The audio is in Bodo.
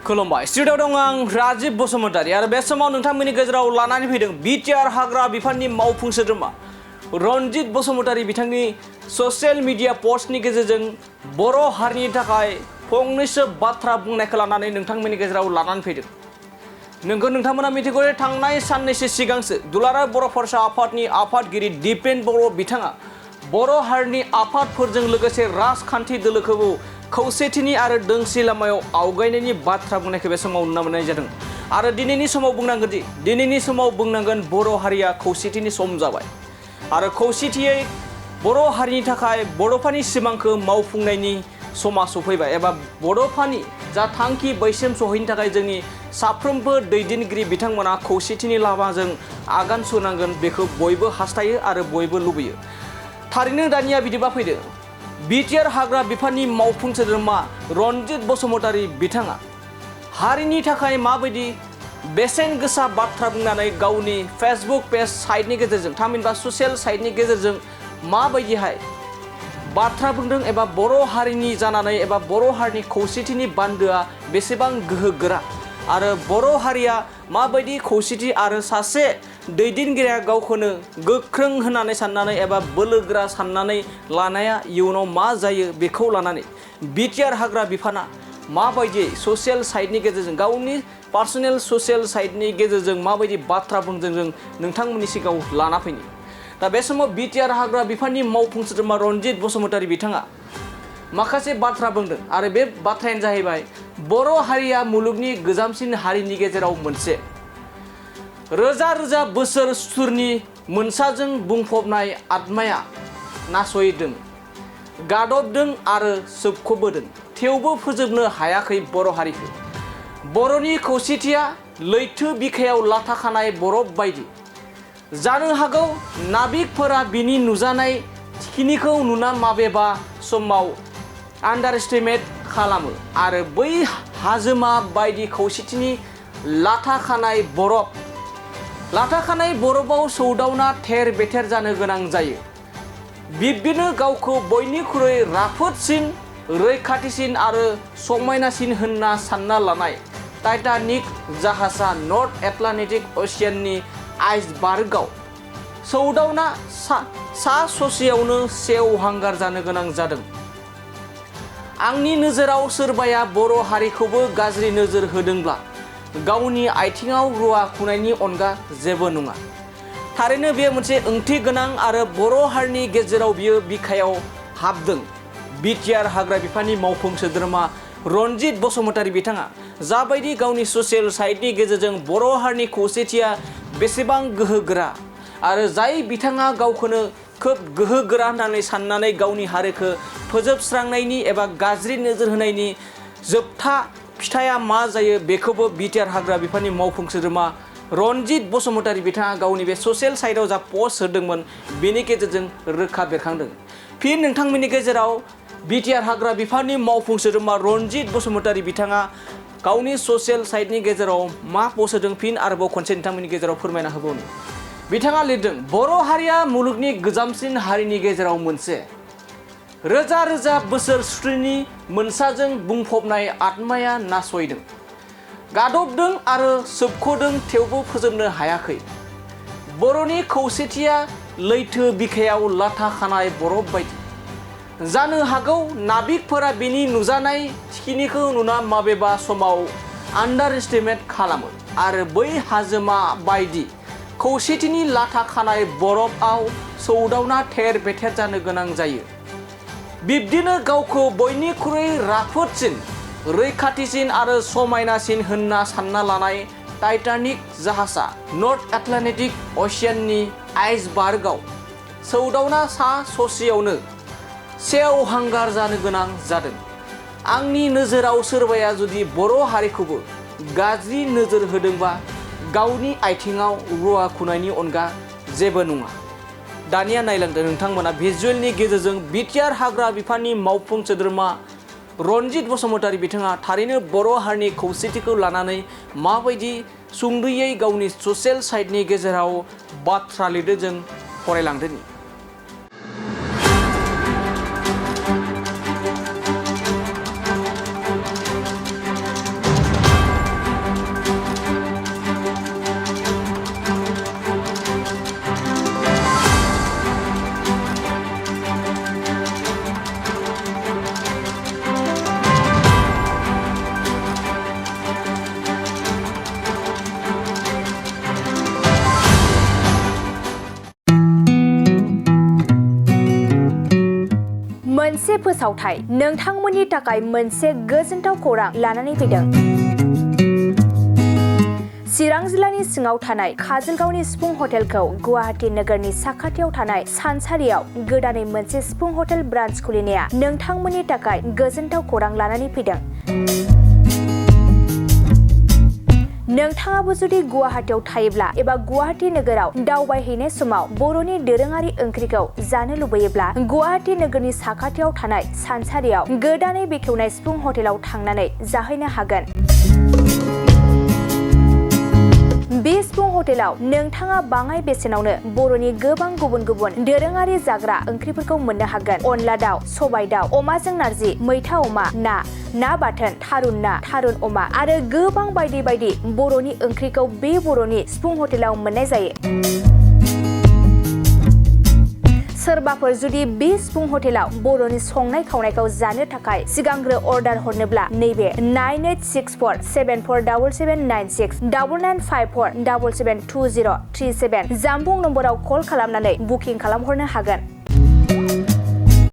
खुलुमबाय स्टुडिय'आव दं आं राजिब बसुमतारी आरो बे समाव नोंथांमोननि गेजेराव लानानै फैदों BTR हाग्रा बिफाननि मावफुं सोद्रोमा रनजित बसुमतारी बिथांनि ससियेल मिडिया पस्टनि गेजेरजों बर' हारिनि थाखाय फंनैसो बाथ्रा बुंनायखौ लानानै नोंथांमोननि गेजेराव लानानै फैदों। नोंखौ नोंथांमोना मिथिगौ थांनाय साननैसो सिगांसो दुलाराय बर' फरायसा आफादनि आफादगिरि दिपेन बर' बिथाङा बर' हारिनि आफादफोरजों लोगोसे राजखान्थि दोलोखौबो खौसेथिनि आरो दोंसे लामायाव आवगायनायनि बाथ्रा बुंनायखौ बे समाव नुनो मोननाय जादों आरो दिनैनि समाव बुंनांगोन बर' हारिया खौसेथिनि सम जाबाय आरो खौसेथियै बर' हारिनि थाखाय बड'फानि सिमांखौ मावफुंनायनि समा सफैबाय एबा बड'फानि जा थांखि बैसिम सहैनो थाखाय जोंनि साफ्रोमबो दैदेनगिरि बिथांमोना खौसेथिनि लामाजों आगान सुरनांगोन बेखौ बयबो हास्थायो आरो बयबो लुबैयो। थारैनो दानिया बिदिबा फैदो BTR हाग्रा बिफाननि मावफुं सोद्रोमा रनजित बसुमतारी बिथाङा हारिनि थाखाय माबायदि बेसेन गोसा बाथ्रा बुंनानै गावनि फेसबुक पेज साइटनि गेजेरजों थामहिनबा ससियेल साइटनि गेजेरजों माबायदिहाय बाथ्रा बुंदों एबा बर' हारिनि जानानै एबा बर' हारिनि खौसेथिनि बान्दोआ बेसेबां गोहोगोरा आरो बर' हारिया माबायदि खौसेथि आरो सासे दैदेनगिरिया गावखौनो गोख्रों होननानै साननानै एबा बोलोगोरा साननानै लानाया इयुनाव मा जायो बेखौ लानानै BTR हाग्रा बिफाना माबायदि ससियेल साइटनि गेजेरजों गावनि पार्सनेल ससियेल साइटनि गेजेरजों माबायदि बाथ्रा बुंदों जों नोंथांमोननि सिगाङाव लाना फैनि। दा बे समाव BTR हाग्रा बिफाननि मावफुं सोद्रोमा रनजित बसुमतारी बिथाङा माखासे बाथ्रा बुंदों आरो बे बाथ्रायानो जाहैबाय बर' हारिया मुलुगनि गोजामसिन हारिनि गेजेराव मोनसे रोजा रोजा बोसोर सुथुरनि मोनसाजों बुंफबनाय आत्माया नासयदों गादबदों आरो सोबख'बोदों थेवबो फोजोबनो हायाखै बर' हारिखौ। बर'नि खौसेथिया लैथो बिखायाव लाथा खानाय बरफ बायदि जानो हागौ नाबिकफोरा बिनि नुजानाय थिखिनिखौ नुना माबेबा समाव आन्डारएस्टिमेट खालामो आरो बै हाजोमा बायदि खौसेथिनि लाथा खानाय बरफाव सौदावना थेर बेथेर जानो गोनां जायो। बिब्दिनो गावखौ बयनिख्रुइ राफोदसिन रैखाथिसिन आरो समायनासिन होनना सानना लानाय टाइटानिक जाहाजा नर्थ एटलान्टिक अशियाननि आइसबार्गआव सौदावना सा ससेयावनो सेवहांगार जानो गोनां जादों। आंनि नोजोराव सोरबाया बर' हारिखौबो गाज्रि नोजोर होदोंब्ला गावनि आथिङाव रुवा खुनायनि अनगा जेबो नङा। थारैनो बेयो मोनसे ओंथि गोनां आरो बर' हारिनि गेजेराव बियो बिखायाव हाबदों। BTR हाग्रा बिफाननि मावफुं सोद्रोमा रनजित बसुमतारी बिथाङा जाबायदि गावनि ससियेल साइटनि गेजेरजों बर' हारिनि खौसेथिया बेसेबां गोहोगोरा आरो जाय बिथाङा गावखौनो खोब गोहोगोरा होननानै साननानै गावनि हारिखौ फोजोबस्रांनायनि एबा गाज्रि नोजोर होनायनि जोबथा फिथाइया मा जायो बेखौबो BTR हाग्रा बिफाननि मावफुं सोद्रोमा रनजित बसुमतारी बिथाङा गावनि बे ससियेल साइटआव जा पस्ट होदोंमोन बेनि गेजेरजों रोखा बेरखांदों। फिन नोंथांमोननि गेजेराव BTR हाग्रा बिफाननि मावफुं सोद्रोमा रनजित बसुमतारी बिथाङा गावनि ससियेल साइटनि गेजेराव मा पस्ट होदों फिन आरोबाव खनसे नोंथांमोननि गेजेराव फोरमायना होबावनि। बिथाङा लिरदों बर' हारिया मुलुगनि गोजामसिन हारिनि गेजेराव मोनसे रोजा रोजा बोसोर सुथुरनि मोनसाजों बुंफबनाय आत्माया नासयदों गादबदों आरो सोबख'दों थेवबो फोजोबनो हायाखै। बर'नि खौसेथिया लैथो बिखायाव लाथा खानाय बरफ बायदि जानो हागौ नाबिकफोरा बिनि नुजानाय थिखिनिखौ नुना माबेबा समाव आन्डारएस्टिमेट खालामो आरो बै हाजोमा बायदि खौसेथिनि लाथा खानाय बरफआव सौदावना थेर बेथेर जानो गोनां जायो। बिब्दिनो गावखौ बयनिख्रुइ राफोदसिन रैखाथिसिन आरो समायनासिन होनना सानना लानाय टाइटानिक जाहाजा नर्थ एटलान्टिक अशियाननि आइसबार्गआव सौदावना सा ससेयावनो सेवहांगार जानो गोनां जादों। आंनि नोजोराव सोरबाया जुदि बर' हारिखौबो गाज्रि नोजोर होदोंबा गावनि आथिङाव रुवा खुनायनि अनगा जेबो नङा। दानिया नायलांदों नोंथांमोना भिजुवेलनि गेजेरजों BTR हाग्रा बिफाननि मावफुं सोद्रोमा रनजित बसुमतारी बिथाङा थारैनो बर' हारिनि खौसेथिखौ लानानै माबायदि सुंद'यै गावनि ससियेल साइटनि गेजेराव बाथ्रा लिरदों जों फरायलांदों। मोनसे फोसावथाय नोंथांमोननि थाखाय मोनसे गोजोनथाव खौरां लानानै फैदों। चिरां जिल्लानि सिङाव थानाय काजलगावनि सिफुं हटेलखौ गुवाहाटी नोगोरनि साखाथियाव थानाय सानसारियाव गोदानै मोनसे सिफुं हटेल ब्रान्च खुलिनाया नोंथांमोननि थाखाय गोजोनथाव खौरां लानानै फैदों। नोंथाङाबो जुदि गुवाहाटीयाव थायोब्ला एबा गुवाहाटी नोगोराव दावबायहैनाय समाव बर'नि दोरोङारि ओंख्रिखौ जानो लुबैयोब्ला गुवाहाटी नोगोरनि साखाथियाव थानाय सानसारियाव गोदानै बेखेवनाय सिफुं हटेलाव थांनानै जाहैनो हागोन। बे सिफुं हटेलाव नोंथाङा बाङाय बेसेनावनो बर'नि गोबां गुबुन गुबुन दोरोङारि जाग्रा ओंख्रिफोरखौ मोननो हागोन। अनला दाउ, सबाय दाउ, अमाजों नारजि, मैथा अमा, ना बाथोन, थारुन अमा आरो गोबां बायदि बायदि बर'नि ओंख्रिखौ बे बर'नि सिफुं हटेलाव मोननाय जायो। सोरबाफोर जुदि बे सिफुं हटेलाव बर'नि संनाय खावनायखौ जानो थाखाय सिगांग्रो अर्डार हरनोब्ला नैबे 9864747796 9954772037 जामबुं नम्बराव कल खालामनानै बुकिं खालामहरनो हागोन।